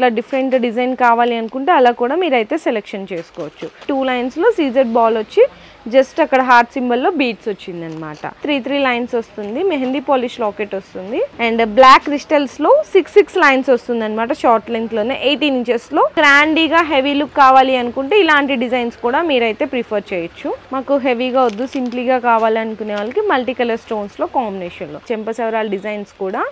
ఇట్లా different design కావాలి అనుకుంటే అలా కూడా మీరైతే సెలెక్షన్ చేసుకోవచ్చు. 2 లైన్స్లో సీజెడ్ బాల్ వచ్చి జస్ట్ అక్కడ హార్ట్ సింబల్లో బీడ్స్ వచ్చింది అనమాట. 3 లైన్స్ వస్తుంది. మెహందీ పాలిష్ లాకెట్ వస్తుంది. అండ్ బ్లాక్ క్రిస్టల్స్ లో 6 లైన్స్ వస్తుంది అనమాట. షార్ట్ లెంత్ లోనే 18 ఇంచెస్ లో గ్రాండీగా హెవీ లుక్ కావాలి అనుకుంటే ఇలాంటి డిజైన్స్ కూడా మీరైతే ప్రిఫర్ చేయొచ్చు. మాకు హెవీగా వద్దు, సింప్లీగా కావాలి అనుకునే వాళ్ళకి మల్టీ కలర్ స్టోన్స్ లో కాంబినేషన్ లో చెంపసవరాల డిజైన్స్ కూడా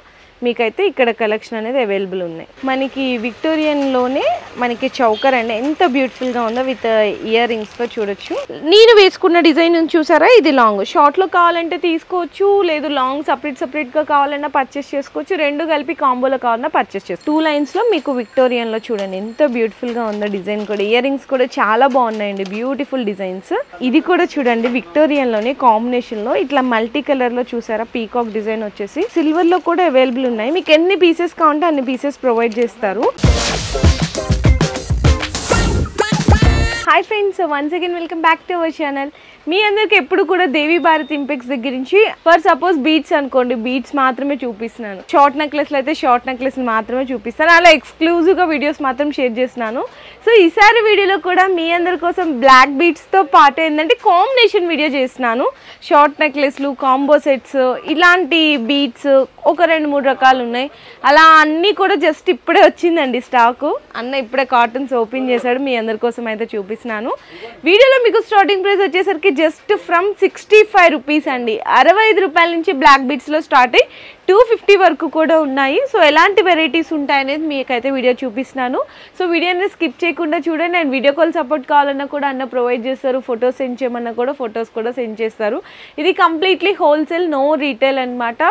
మీకైతే ఇక్కడ కలెక్షన్ అనేది అవైలబుల్ ఉన్నాయి. మనకి విక్టోరియన్లోనే మనకి చౌకర్ అండి ఎంత బ్యూటిఫుల్గా ఉందో విత్ ఇయర్ రింగ్స్తో చూడొచ్చు. నేను వేసుకున్న డిజైన్ చూసారా, ఇది లాంగ్. షార్ట్లో కావాలంటే తీసుకోవచ్చు, లేదు లాంగ్ సపరేట్గా కావాలన్నా పర్చేస్ చేసుకోవచ్చు. రెండు కలిపి కాంబోలో కావాలన్నా పర్చేస్ చేసుకోవచ్చు. 2 లైన్స్లో మీకు విక్టోరియన్లో చూడండి ఎంత బ్యూటిఫుల్గా ఉందో డిజైన్ కూడా. ఇయర్ రింగ్స్ కూడా చాలా బాగున్నాయండి, బ్యూటిఫుల్ డిజైన్స్. ఇది కూడా చూడండి విక్టోరియన్లోనే కాంబినేషన్లో ఇట్లా మల్టీ కలర్లో చూసారా, పీకాక్ డిజైన్ వచ్చేసి సిల్వర్లో కూడా అవైలబుల్ ఉన్నాయి. మీకు ఎన్ని పీసెస్ కావాలంటే అన్ని పీసెస్ ప్రొవైడ్ చేస్తారు. Hi friends, once again welcome back to our channel. మీ అందరికి ఎప్పుడు కూడా దేవి భారత్ ఇంపెక్స్ దగ్గర నుంచి ఫర్ సపోజ్ బీట్స్ అనుకోండి, బీట్స్ మాత్రమే చూపిస్తున్నాను. షార్ట్ నెక్లెస్లు అయితే షార్ట్ నెక్లెస్ మాత్రమే చూపిస్తాను. అలా ఎక్స్క్లూజివ్గా వీడియోస్ మాత్రం షేర్ చేస్తున్నాను. సో ఈసారి వీడియోలో కూడా మీ అందరి కోసం బ్లాక్ బీట్స్తో పాటు ఏంటంటే కాంబినేషన్ వీడియో చేస్తున్నాను. షార్ట్ నెక్లెస్లు, కాంబో సెట్స్, ఇలాంటి బీట్స్ ఒక 2-3 రకాలు ఉన్నాయి. అలా అన్నీ కూడా జస్ట్ ఇప్పుడే వచ్చిందండి స్టాకు. అన్న ఇప్పుడే కాటన్స్ ఓపెన్ చేశాడు, మీ అందరి కోసం అయితే చూపిస్తున్నాను. వీడియోలో మీకు స్టార్టింగ్ ప్రైస్ వచ్చేసరికి జస్ట్ ఫ్రమ్ 65 రూపీస్ అండి. 65 రూపాయల నుంచి బ్లాక్ బీట్స్లో స్టార్ట్ అయ్యి 250 వరకు కూడా ఉన్నాయి. సో ఎలాంటి వెరైటీస్ ఉంటాయనేది మీకైతే వీడియో చూపిస్తున్నాను. సో వీడియోని స్కిప్ చేయకుండా చూడండి. అండ్ వీడియో కాల్ సపోర్ట్ కావాలన్నా కూడా అన్న ప్రొవైడ్ చేస్తారు. ఫొటోస్ సెండ్ చేయమన్నా కూడా ఫొటోస్ కూడా సెండ్ చేస్తారు. ఇది కంప్లీట్లీ హోల్సేల్, నో రీటైల్ అనమాట.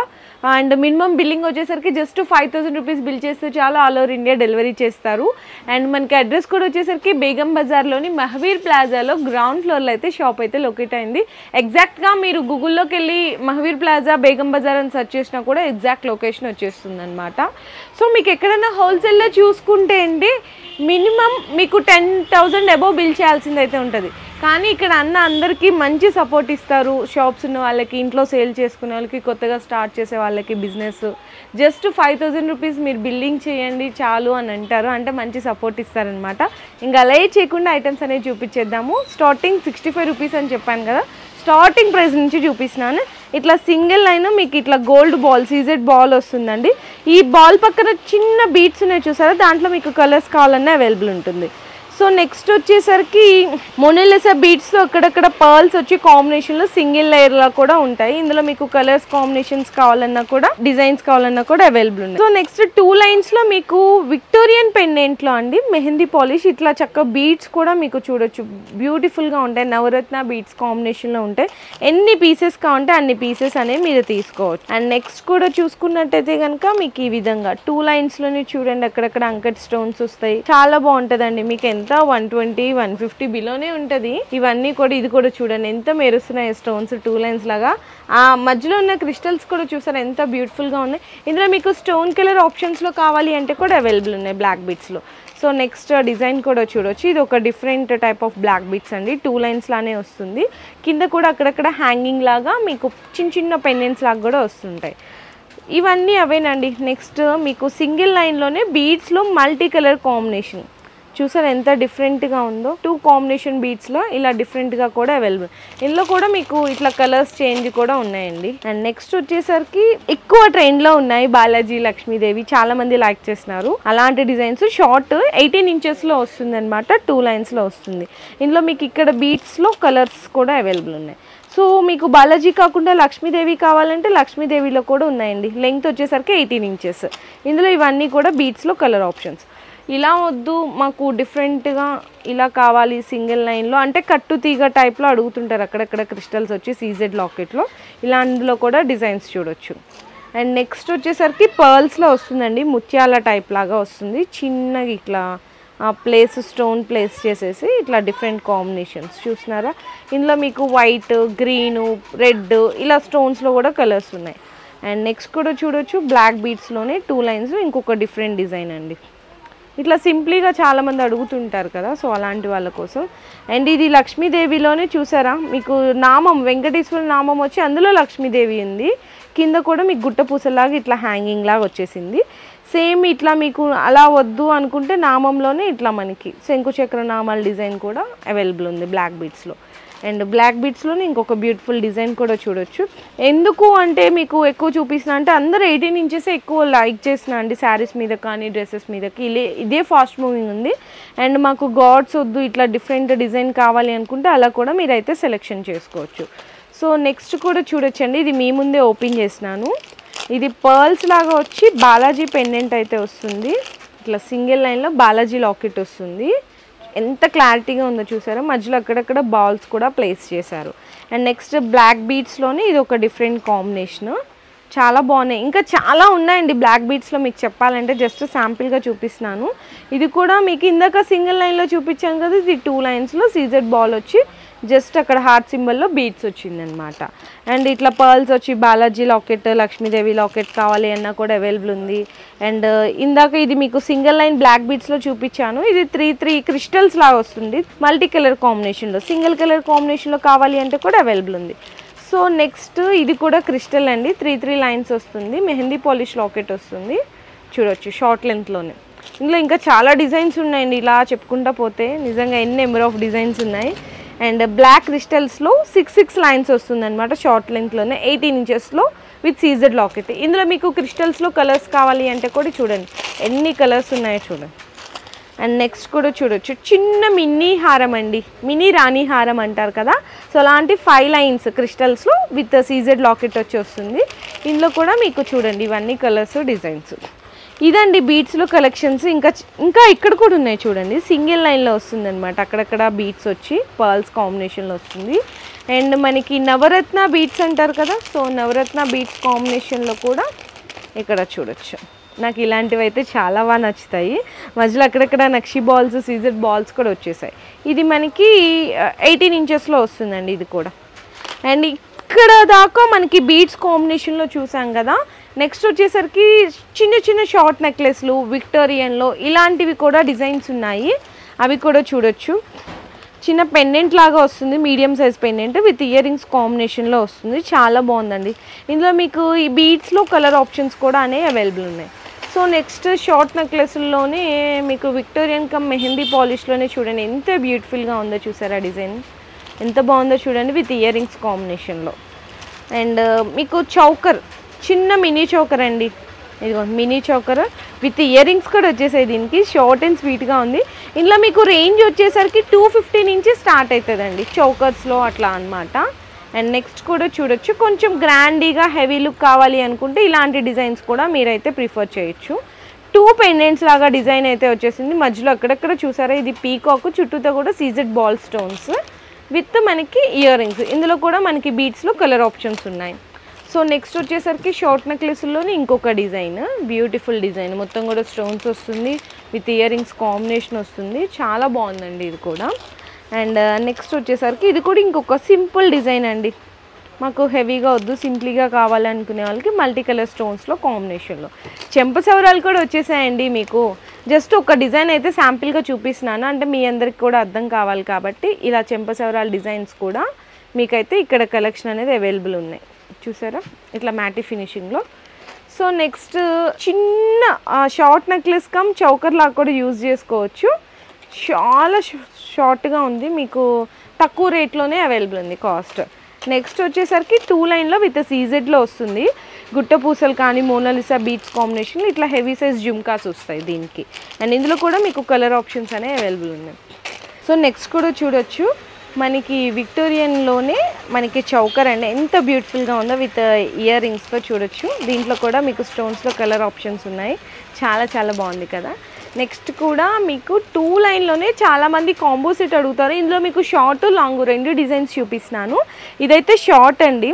అండ్ మినిమం బిల్లింగ్ వచ్చేసరికి జస్ట్ 5000 రూపీస్ బిల్ చేస్తే చాలా ఆల్ ఓవర్ ఇండియా డెలివరీ చేస్తారు. అండ్ మనకి అడ్రస్ కూడా వచ్చేసరికి బేగం బజార్లోని మహవీర్ ప్లాజాలో గ్రౌండ్ ఫ్లోర్లో అయితే షాప్ అయితే లొకేట్ అయింది. ఎగ్జాక్ట్గా మీరు గూగుల్లోకి వెళ్ళి మహవీర్ ప్లాజా బేగం బజార్ అని సెర్చ్ చేసినా కూడా ఎగ్జాక్ట్ లొకేషన్ వచ్చేస్తుంది అనమాట. సో మీకు ఎక్కడైనా హోల్సేల్లో చూసుకుంటే అండి మినిమం మీకు 10,000 అబోవ్ బిల్ చేయాల్సింది అయితే ఉంటుంది. కానీ ఇక్కడ అన్న అందరికీ మంచి సపోర్ట్ ఇస్తారు. షాప్స్ ఉన్న వాళ్ళకి, ఇంట్లో సేల్ చేసుకునే వాళ్ళకి, కొత్తగా స్టార్ట్ చేసే వాళ్ళకి బిజినెస్ జస్ట్ 5000 రూపీస్ మీరు బిల్లింగ్ చేయండి చాలు అని అంటారు. అంటే మంచి సపోర్ట్ ఇస్తారనమాట. ఇంకా అలా చేయకుండా ఐటమ్స్ అనేవి చూపించేద్దాము. స్టార్టింగ్ 65 రూపీస్ అని చెప్పాను కదా, స్టార్టింగ్ ప్రైస్ నుంచి చూపిస్తున్నాను. ఇట్లా సింగిల్ లైన్ మీకు ఇట్లా గోల్డ్ బాల్, సీజెడ్ బాల్ వస్తుందండి. ఈ బాల్ పక్కన చిన్న బీట్స్ ఉన్నాయి చూసారా, దాంట్లో మీకు కలర్స్ కావాలన్నా అవైలబుల్ ఉంటుంది. సో నెక్స్ట్ వచ్చేసరికి మొనాలిసా బీడ్స్లో అక్కడక్కడ పర్ల్స్ వచ్చి కాంబినేషన్లో సింగిల్ లేయర్లా కూడా ఉంటాయి. ఇందులో మీకు కలర్స్ కాంబినేషన్స్ కావాలన్నా కూడా, డిజైన్స్ కావాలన్నా కూడా అవైలబుల్ ఉన్నాయి. సో నెక్స్ట్ 2 లైన్స్లో మీకు విక్టోరియన్ పెండెంట్లో అండి మెహందీ పాలిష్ ఇట్లా చక్క బీడ్స్ కూడా మీకు చూడొచ్చు, బ్యూటిఫుల్గా ఉంటాయి. నవరత్న బీడ్స్ కాంబినేషన్లో ఉంటాయి. ఎన్ని పీసెస్ కావాలంటే అన్ని పీసెస్ అనేవి మీరు తీసుకోవచ్చు. అండ్ నెక్స్ట్ కూడా చూసుకున్నట్టయితే కనుక మీకు ఈ విధంగా 2 లైన్స్లోనే చూడండి అక్కడక్కడ అంకట్ స్టోన్స్ వస్తాయి. చాలా బాగుంటుందండి. మీకు ఎంత 120-150 బిలోనే ఉంటుంది. ఇవన్నీ కూడా, ఇది కూడా చూడండి ఎంత మెరుస్తున్నాయి స్టోన్స్ 2 లైన్స్ లాగా. ఆ మధ్యలో ఉన్న క్రిస్టల్స్ కూడా చూసారు ఎంత బ్యూటిఫుల్గా ఉన్నాయి. ఇందులో మీకు స్టోన్ కలర్ ఆప్షన్స్లో కావాలి అంటే కూడా అవైలబుల్ ఉన్నాయి బ్లాక్ బీట్స్లో. సో నెక్స్ట్ డిజైన్ కూడా చూడవచ్చు. ఇది ఒక different type of black beats అండి. 2 లైన్స్ లానే వస్తుంది. కింద కూడా అక్కడక్కడ హ్యాంగింగ్ లాగా మీకు చిన్న పెండెంట్స్ లాగా కూడా వస్తుంటాయి. ఇవన్నీ అవేనండి. నెక్స్ట్ మీకు సింగిల్ లైన్లోనే బీడ్స్లో మల్టీ కలర్ కాంబినేషన్ చూసారు ఎంత డిఫరెంట్గా ఉందో. 2 కాంబినేషన్ బీట్స్లో ఇలా డిఫరెంట్గా కూడా అవైలబుల్. ఇందులో కూడా మీకు ఇట్లా కలర్స్ చేంజ్ కూడా ఉన్నాయండి. అండ్ నెక్స్ట్ వచ్చేసరికి ఎక్కువ ట్రెండ్లో ఉన్నాయి బాలాజీ, లక్ష్మీదేవి, చాలా మంది లైక్ చేస్తున్నారు. అలాంటి డిజైన్స్ షార్ట్ 18 ఇంచెస్లో వస్తుంది అనమాట. 2 లైన్స్లో వస్తుంది. ఇందులో మీకు ఇక్కడ బీట్స్లో కలర్స్ కూడా అవైలబుల్ ఉన్నాయి. సో మీకు బాలాజీ కాకుండా లక్ష్మీదేవి కావాలంటే లక్ష్మీదేవిలో కూడా ఉన్నాయండి. లెంగ్త్ వచ్చేసరికి 18 ఇంచెస్. ఇందులో ఇవన్నీ కూడా బీట్స్లో కలర్ ఆప్షన్స్. ఇలా వద్దు మాకు డిఫరెంట్గా ఇలా కావాలి సింగిల్ లైన్లో అంటే కట్టు తీగ టైప్లో అడుగుతుంటారు అక్కడక్కడ క్రిస్టల్స్ వచ్చి సీజెడ్ లాకెట్లో. ఇలా అందులో కూడా డిజైన్స్ చూడొచ్చు. అండ్ నెక్స్ట్ వచ్చేసరికి పర్ల్స్లో వస్తుందండి, ముత్యాల టైప్ లాగా వస్తుంది. చిన్నగా ఇట్లా ప్లేస్ స్టోన్ ప్లేస్ చేసేసి ఇట్లా డిఫరెంట్ కాంబినేషన్స్ చూస్తున్నారా. ఇందులో మీకు వైట్, గ్రీను, రెడ్ ఇలా స్టోన్స్లో కూడా కలర్స్ ఉన్నాయి. అండ్ నెక్స్ట్ కూడా చూడొచ్చు బ్లాక్ బీట్స్లోనే 2 లైన్స్ ఇంకొక డిఫరెంట్ డిజైన్ అండి. ఇట్లా సింప్లీగా చాలామంది అడుగుతుంటారు కదా, సో అలాంటి వాళ్ళ కోసం. అండ్ ఇది లక్ష్మీదేవిలోనే చూసారా మీకు నామం, వెంకటేశ్వర నామం వచ్చి అందులో లక్ష్మీదేవి ఉంది. కింద కూడా మీకు గుట్ట పూసలాగా ఇట్లా హ్యాంగింగ్ లాగా వచ్చేసింది. సేమ్ ఇట్లా మీకు అలా వద్దు అనుకుంటే నామంలోనే ఇట్లా మనకి శంకుచక్ర నామాల డిజైన్ కూడా అవైలబుల్ ఉంది బ్లాక్ బీడ్స్లో. అండ్ బ్లాక్ బీడ్స్లోనే ఇంకొక బ్యూటిఫుల్ డిజైన్ కూడా చూడొచ్చు. ఎందుకు అంటే మీకు ఎక్కువ చూపిస్తున్నా అంటే అందరూ 18 ఇంచెస్ ఎక్కువ లైక్ చేస్తున్నా అండి శారీస్ మీద కానీ డ్రెస్సెస్ మీదకి. ఇదే ఫాస్ట్ మూవింగ్ ఉంది. అండ్ మాకు గాడ్స్ వద్దు ఇట్లా డిఫరెంట్ డిజైన్ కావాలి అనుకుంటే అలా కూడా మీరైతే సెలెక్షన్ చేసుకోవచ్చు. సో నెక్స్ట్ కూడా చూడొచ్చండి. ఇది మీ ముందే ఓపెన్ చేసినాను. ఇది పర్ల్స్ లాగా వచ్చి బాలాజీ పెండెంట్ అయితే వస్తుంది. ఇట్లా సింగిల్ లైన్లో బాలాజీ లాకెట్ వస్తుంది. ఎంత క్లారిటీగా ఉందో చూసారా, మధ్యలో అక్కడక్కడ బాల్స్ కూడా ప్లేస్ చేశారు. అండ్ నెక్స్ట్ బ్లాక్ బీడ్స్లోనే ఇది ఒక డిఫరెంట్ కాంబినేషన్, చాలా బాగున్నాయి. ఇంకా చాలా ఉన్నాయండి బ్లాక్ బీడ్స్లో, మీకు చెప్పాలంటే జస్ట్ శాంపిల్గా చూపిస్తున్నాను. ఇది కూడా మీకు ఇందాక సింగిల్ లైన్లో చూపించాను కదా, ఇది 2 లైన్స్లో సీజెడ్ బాల్ వచ్చి జస్ట్ అక్కడ హార్ట్ సింబల్లో బీడ్స్ వచ్చిందనమాట. అండ్ ఇట్లా పర్ల్స్ వచ్చి బాలాజీ లాకెట్, లక్ష్మీదేవి లాకెట్ కావాలి అన్నా కూడా అవైలబుల్ ఉంది. అండ్ ఇందాక ఇది మీకు సింగిల్ లైన్ బ్లాక్ బీడ్స్లో చూపించాను. ఇది 3 క్రిస్టల్స్ లాగా వస్తుంది మల్టీ కలర్ కాంబినేషన్లో. సింగిల్ కలర్ కాంబినేషన్లో కావాలి అంటే కూడా అవైలబుల్ ఉంది. సో నెక్స్ట్ ఇది కూడా క్రిస్టల్ అండి, 3 లైన్స్ వస్తుంది. మెహందీ పాలిష్ లాకెట్ వస్తుంది, చూడొచ్చు షార్ట్ లెంత్లోనే. ఇందులో ఇంకా చాలా డిజైన్స్ ఉన్నాయండి, ఇలా చెప్పుకుంటా పోతే నిజంగా ఎన్ని నెంబర్ ఆఫ్ డిజైన్స్ ఉన్నాయి. అండ్ బ్లాక్ క్రిస్టల్స్లో 6 లైన్స్ వస్తుంది అనమాట షార్ట్ లెంత్లోనే, 18 ఇంచెస్లో విత్ సీజెడ్ లాకెట్. ఇందులో మీకు క్రిస్టల్స్లో కలర్స్ కావాలి అంటే కూడా చూడండి ఎన్ని కలర్స్ ఉన్నాయో చూడండి. అండ్ నెక్స్ట్ కూడా చూడొచ్చు చిన్న మినీ హారం అండి, మినీ రాణి హారం అంటారు కదా, సో అలాంటి 5 లైన్స్ క్రిస్టల్స్లో విత్ సీజెడ్ లాకెట్ వచ్చి వస్తుంది. ఇందులో కూడా మీకు చూడండి ఇవన్నీ కలర్స్ డిజైన్స్. ఇదండి బీడ్స్లో కలెక్షన్స్. ఇంకా ఇక్కడ కూడా ఉన్నాయి చూడండి, సింగిల్ లైన్లో వస్తుంది అనమాట, అక్కడక్కడ బీడ్స్ వచ్చి పర్ల్స్ కాంబినేషన్లో వస్తుంది. అండ్ మనకి నవరత్న బీడ్స్ అంటారు కదా, సో నవరత్న బీడ్స్ కాంబినేషన్లో కూడా ఇక్కడ చూడొచ్చు. నాకు ఇలాంటివి అయితే చాలా బాగా నచ్చుతాయి. మధ్యలో అక్కడక్కడ నక్షి బాల్స్, సీజెడ్ బాల్స్ కూడా వచ్చేసాయి. ఇది మనకి 18 ఇంచెస్లో వస్తుందండి ఇది కూడా. అండ్ ఇక్కడ దాకా మనకి బీడ్స్ కాంబినేషన్లో చూసాం కదా. నెక్స్ట్ వచ్చేసరికి చిన్న షార్ట్ నెక్లెస్లు విక్టోరియన్లో ఇలాంటివి కూడా డిజైన్స్ ఉన్నాయి, అవి కూడా చూడొచ్చు. చిన్న పెండెంట్ లాగా వస్తుంది, medium size pendant with ear rings కాంబినేషన్లో వస్తుంది, చాలా బాగుందండి. ఇందులో మీకు ఈ బీడ్స్లో కలర్ ఆప్షన్స్ కూడా అనేవి అవైలబుల్ ఉన్నాయి. సో నెక్స్ట్ షార్ట్ నెక్లెస్లోనే మీకు విక్టోరియన్ కమ్ మెహందీ పాలిష్లోనే చూడండి ఎంత బ్యూటిఫుల్గా ఉందో చూసారా, డిజైన్ ఎంత బాగుందో చూడండి విత్ ఇయర్ రింగ్స్ కాంబినేషన్లో. అండ్ మీకు చౌకర్, చిన్న మినీ చౌకర్ అండి, ఇదిగో mini choker with ear rings కూడా వచ్చేసాయి. దీనికి షార్ట్ అండ్ స్వీట్గా ఉంది. ఇందులో మీకు రేంజ్ వచ్చేసరికి 250 నుంచి స్టార్ట్ అవుతుందండి చౌకర్స్లో అట్లా అనమాట. అండ్ నెక్స్ట్ కూడా చూడొచ్చు, కొంచెం గ్రాండీగా హెవీ లుక్ కావాలి అనుకుంటే ఇలాంటి డిజైన్స్ కూడా మీరైతే ప్రిఫర్ చేయొచ్చు. 2 పెండెంట్స్ లాగా డిజైన్ అయితే వచ్చేసింది, మధ్యలో అక్కడక్కడ చూసారా ఇది పీకాక్, చుట్టూతో కూడా సీజెడ్ బాల్ స్టోన్స్ విత్ మనకి ఇయర్ రింగ్స్. ఇందులో కూడా మనకి బీడ్స్లో కలర్ ఆప్షన్స్ ఉన్నాయి. సో నెక్స్ట్ వచ్చేసరికి షార్ట్ నెక్లెస్లోనే ఇంకొక డిజైన్, బ్యూటిఫుల్ డిజైన్, మొత్తం కూడా స్టోన్స్ వస్తుంది విత్ ఇయర్ రింగ్స్ కాంబినేషన్ వస్తుంది, చాలా బాగుందండి ఇది కూడా. అండ్ నెక్స్ట్ వచ్చేసరికి ఇది కూడా ఇంకొక సింపుల్ డిజైన్ అండి, మాకు హెవీగా వద్దు సింప్లీగా కావాలనుకునే వాళ్ళకి మల్టీ కలర్ స్టోన్స్లో కాంబినేషన్లో. చెంపసవరాలు కూడా వచ్చేసాయండి మీకు. జస్ట్ ఒక డిజైన్ అయితే శాంపిల్గా చూపిస్తున్నాను, అంటే మీ అందరికి కూడా అర్థం కావాలి కాబట్టి. ఇలా చెంపసవరాల డిజైన్స్ కూడా మీకైతే ఇక్కడ కలెక్షన్ అనేది అవైలబుల్ ఉన్నాయి, చూసారా ఇట్లా మ్యాటీ ఫినిషింగ్లో. సో నెక్స్ట్ చిన్న షార్ట్ నెక్లెస్ కమ్ చౌకర్ లాగా కూడా యూజ్ చేసుకోవచ్చు, చాలా షార్ట్గా ఉంది, మీకు తక్కువ రేట్లోనే అవైలబుల్ ఉంది కాస్ట్. నెక్స్ట్ వచ్చేసరికి 2 లైన్లో విత్ సీజెడ్లో వస్తుంది, గుట్ట పూసలు కానీ మోనాలిసా బీట్స్ కాంబినేషన్ ఇట్లా హెవీ సైజ్ జుమ్కాస్ వస్తాయి దీనికి. అండ్ ఇందులో కూడా మీకు కలర్ ఆప్షన్స్ అనేవి అవైలబుల్ ఉన్నాయి. సో నెక్స్ట్ కూడా చూడొచ్చు మనకి విక్టోరియన్లోనే మనకి చౌకర్ అండి, ఎంత బ్యూటిఫుల్గా ఉందో విత్ ఇయర్ రింగ్స్తో చూడొచ్చు. దీంట్లో కూడా మీకు స్టోన్స్లో కలర్ ఆప్షన్స్ ఉన్నాయి, చాలా చాలా బాగుంది కదా. నెక్స్ట్ కూడా మీకు 2 లైన్లోనే చాలామంది కాంబో సెట్ అడుగుతారు. ఇందులో మీకు షార్ట్ లాంగ్ 2 డిజైన్స్ చూపిస్తున్నాను. ఇదైతే షార్ట్ అండి,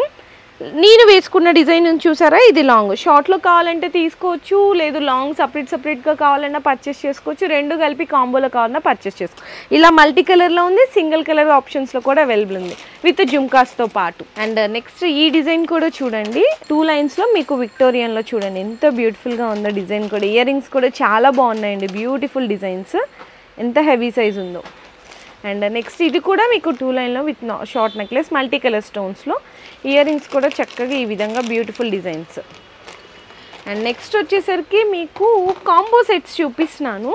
నేను వేసుకున్న డిజైన్ చూసారా ఇది లాంగ్. షార్ట్లో కావాలంటే తీసుకోవచ్చు, లేదు లాంగ్ సపరేట్గా కావాలన్నా పర్చేస్ చేసుకోవచ్చు, 2 కలిపి కాంబోలో కావాలన్నా పర్చేస్ చేసుకోవచ్చు. ఇలా మల్టీ కలర్లో ఉంది, సింగిల్ కలర్ ఆప్షన్స్లో కూడా అవైలబుల్ ఉంది విత్ జుమ్కాస్తో పాటు. అండ్ నెక్స్ట్ ఈ డిజైన్ కూడా చూడండి, 2 లైన్స్లో మీకు విక్టోరియన్లో చూడండి ఎంత బ్యూటిఫుల్గా ఉందో డిజైన్ కూడా. ఇయర్ రింగ్స్ కూడా చాలా బాగున్నాయండి, బ్యూటిఫుల్ డిజైన్స్, ఎంత హెవీ సైజ్ ఉందో. అండ్ నెక్స్ట్ ఇది కూడా మీకు 2 లైన్లో with short necklace multi colour స్టోన్స్లో, ఇయర్ రింగ్స్ కూడా చక్కగా ఈ విధంగా బ్యూటిఫుల్ డిజైన్స్. అండ్ నెక్స్ట్ వచ్చేసరికి మీకు కాంబో సెట్స్ చూపిస్తున్నాను.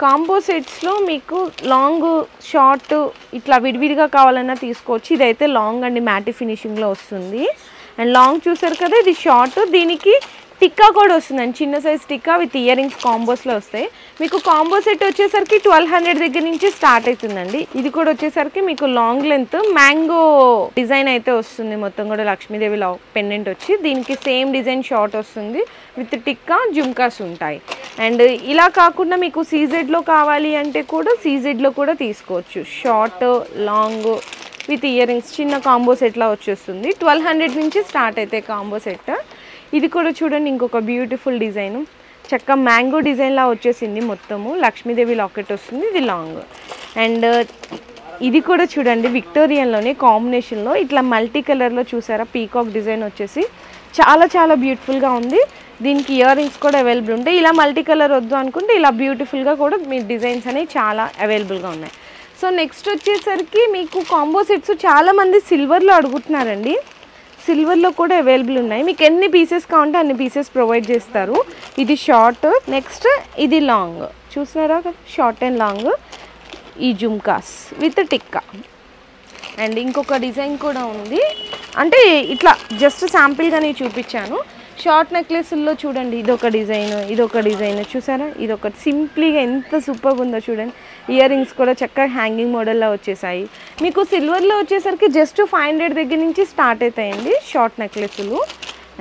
కాంబో సెట్స్లో మీకు లాంగ్ షార్ట్ ఇట్లా విడివిడిగా కావాలన్నా తీసుకోవచ్చు. ఇదైతే లాంగ్ అండి, మ్యాటి ఫినిషింగ్లో వస్తుంది. అండ్ లాంగ్ చూసారు కదా, ఇది షార్ట్. దీనికి టిక్కా కూడా వస్తుందండి, చిన్న size tikka with ear rings కాంబోస్లో వస్తాయి. మీకు కాంబో సెట్ వచ్చేసరికి 1200 దగ్గర నుంచి స్టార్ట్ అవుతుందండి. ఇది కూడా వచ్చేసరికి మీకు లాంగ్ లెంత్ మ్యాంగో డిజైన్ అయితే వస్తుంది. మొత్తం కూడా లక్ష్మీదేవి పెండెంట్ వచ్చి దీనికి సేమ్ డిజైన్ షార్ట్ వస్తుంది విత్ టిక్కా జుమ్కాస్ ఉంటాయి. అండ్ ఇలా కాకుండా మీకు సీజెడ్లో కావాలి అంటే కూడా సీజెడ్లో కూడా తీసుకోవచ్చు. Short long with ear rings చిన్న కాంబో సెట్లా వచ్చేస్తుంది. 1200 నుంచి స్టార్ట్ అవుతాయి కాంబో సెట్. ఇది కూడా చూడండి, ఇంకొక బ్యూటిఫుల్ డిజైన్, చక్కగా మ్యాంగో డిజైన్లా వచ్చేసింది. మొత్తము లక్ష్మీదేవి లాకెట్ వస్తుంది, ఇది లాంగ్. అండ్ ఇది కూడా చూడండి, విక్టోరియన్లోనే కాంబినేషన్లో ఇట్లా మల్టీ కలర్లో చూసారా, పీకాక్ డిజైన్ వచ్చేసి చాలా చాలా బ్యూటిఫుల్గా ఉంది. దీనికి ఇయర్ రింగ్స్ కూడా అవైలబుల్ ఉంటాయి. ఇలా మల్టీ కలర్ వద్దు అనుకుంటే ఇలా బ్యూటిఫుల్గా కూడా మీ డిజైన్స్ అనేవి చాలా అవైలబుల్గా ఉన్నాయి. సో నెక్స్ట్ వచ్చేసరికి మీకు కాంబో సెట్స్ చాలామంది సిల్వర్లో అడుగుతున్నారండి. సిల్వర్లో కూడా అవైలబుల్ ఉన్నాయి. మీకు ఎన్ని పీసెస్ కావాలంటే అన్ని పీసెస్ ప్రొవైడ్ చేస్తారు. ఇది షార్ట్, నెక్స్ట్ ఇది లాంగ్, చూసినారా షార్ట్ అండ్ లాంగ్, ఈ జుమ్కాస్ విత్ టిక్కా. అండ్ ఇంకొక డిజైన్ కూడా ఉంది, అంటే ఇట్లా జస్ట్ శాంపిల్గానే చూపించాను. షార్ట్ నెక్లెస్లో చూడండి, ఇదొక డిజైన్ చూసారా, ఇదొక సింప్లీగా ఎంత సూపర్ ఉందో చూడండి. ఇయర్ రింగ్స్ కూడా చక్కగా హ్యాంగింగ్ మోడల్లో వచ్చేసాయి. మీకు సిల్వర్లో వచ్చేసరికి జస్ట్ 500 దగ్గర నుంచి స్టార్ట్ అవుతాయండి షార్ట్ నెక్లెస్లు.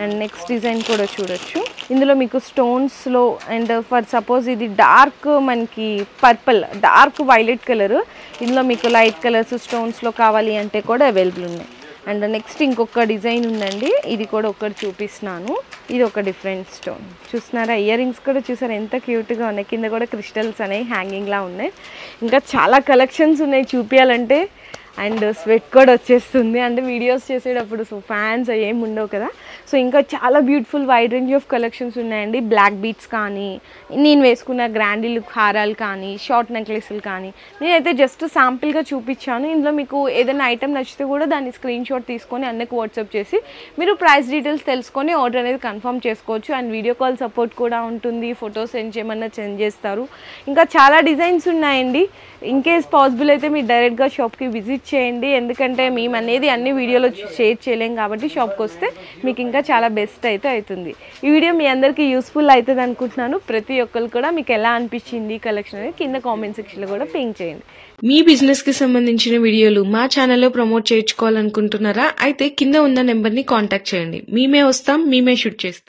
అండ్ నెక్స్ట్ డిజైన్ కూడా చూడొచ్చు, ఇందులో మీకు స్టోన్స్లో అండ్ ఫర్ సపోజ్ ఇది డార్క్ మనకి పర్పుల్ డార్క్ వైలెట్ కలర్, ఇందులో మీకు లైట్ కలర్స్ స్టోన్స్లో కావాలి అంటే కూడా అవైలబుల్ ఉన్నాయి. అండ్ నెక్స్ట్ ఇంకొక డిజైన్ ఉందండి, ఇది కూడా ఒకటి చూపిస్తున్నాను. ఇది ఒక డిఫరెంట్ స్టోన్ చూస్తున్నారా, ఇయర్ రింగ్స్ కూడా చూసారా ఎంత క్యూట్గా ఉన్నాయి. కింద కూడా క్రిస్టల్స్ అనేవి హ్యాంగింగ్లా ఉన్నాయి. ఇంకా చాలా కలెక్షన్స్ ఉన్నాయి చూపించాలంటే, అండ్ స్వెట్ కూడా వచ్చేస్తుంది అంటే వీడియోస్ చేసేటప్పుడు. సో ఫ్యాన్స్ ఏమి ఉండవు కదా. సో ఇంకా చాలా beautiful wide range of collections ఉన్నాయండి. బ్లాక్ బీట్స్ కానీ, నేను వేసుకున్న గ్రాండ్ లుక్ హారాలు కానీ, షార్ట్ నెక్లెస్లు కానీ, నేనైతే జస్ట్ శాంపిల్గా చూపించాను. ఇందులో మీకు ఏదైనా ఐటమ్ నచ్చితే కూడా దాన్ని స్క్రీన్ షాట్ తీసుకొని అన్నకు వాట్సాప్ చేసి మీరు ప్రైస్ డీటెయిల్స్ తెలుసుకొని ఆర్డర్ అనేది కన్ఫర్మ్ చేసుకోవచ్చు. అండ్ వీడియో కాల్ సపోర్ట్ కూడా ఉంటుంది, ఫొటోస్ సెండ్ చేయమన్నా సెండ్ చేస్తారు. ఇంకా చాలా డిజైన్స్ ఉన్నాయండి. ఇన్ కేస్ పాసిబుల్ అయితే మీరు డైరెక్ట్గా షాప్కి విజిట్ చేయండి, ఎందుకంటే మేము అనేది అన్ని వీడియోలో షేర్ చేయలేం కాబట్టి షాప్కి వస్తే మీకు ఇంకా చాలా బెస్ట్ అయితే అవుతుంది. ఈ వీడియో మీ అందరికీ యూస్ఫుల్ అవుతుంది అనుకుంటున్నాను. ప్రతి ఒక్కరు కూడా మీకు ఎలా అనిపించింది కలెక్షన్ అనేది కింద కామెంట్ సెక్షన్లో కూడా పింక్ చేయండి. మీ బిజినెస్కి సంబంధించిన వీడియోలు మా ఛానల్లో ప్రమోట్ చేయించుకోవాలనుకుంటున్నారా? అయితే కింద ఉన్న నెంబర్ని కాంటాక్ట్ చేయండి. మేమే వస్తాం, మేమే షూట్ చేస్తాం.